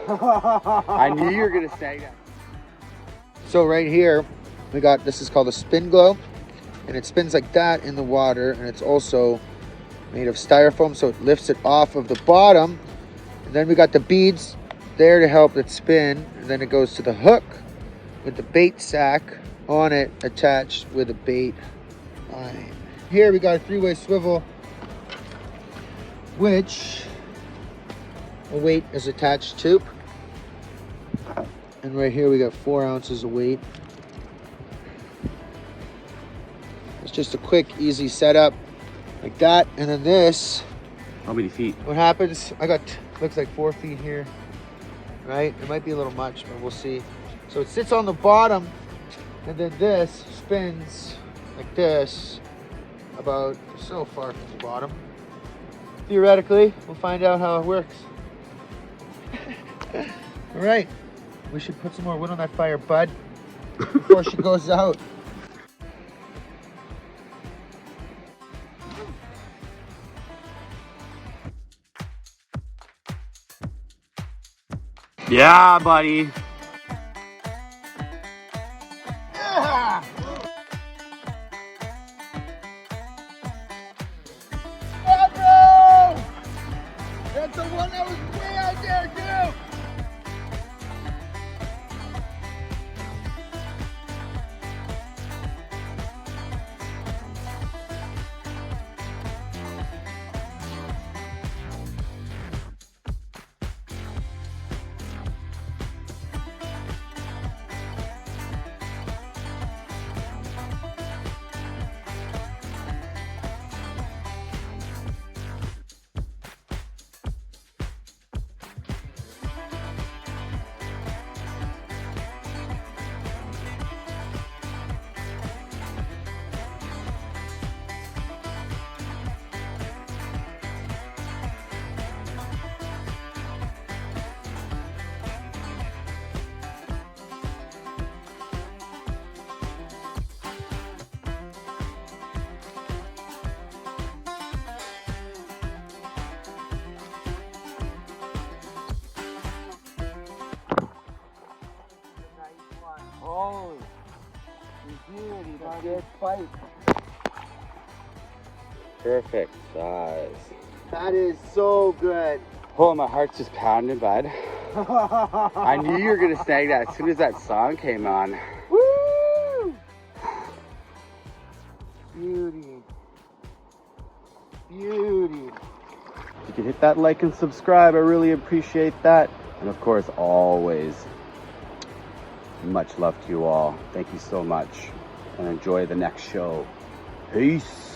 I knew you were gonna say that. So right here, we got, this is called a spin glow, and it spins like that in the water, and it's also made of styrofoam, so it lifts it off of the bottom. And then we got the beads there to help it spin, and then it goes to the hook with the bait sack on it attached with a bait line. Here we got a 3-way swivel, which a weight is attached to. And right here we got 4 ounces of weight. It's just a quick, easy setup like that. And then this, How many feet? what happens, I got, looks like 4 feet here, right? It might be a little much, but we'll see. So it sits on the bottom, and then this spins like this about so far from the bottom. Theoretically, we'll find out how it works. All right, we should put some more wood on that fire, bud, before she goes out. Yeah, buddy. Yeah! Oh, bro! That's the one that was way out there, too! Oh, beauty, good fight. Perfect size. That is so good. Oh, my heart's just pounding, bud. I knew you were gonna snag that as soon as that song came on. Woo! Beauty. Beauty. If you can hit that like and subscribe, I really appreciate that. And of course, always, much love to you all. Thank you so much, and enjoy the next show. Peace.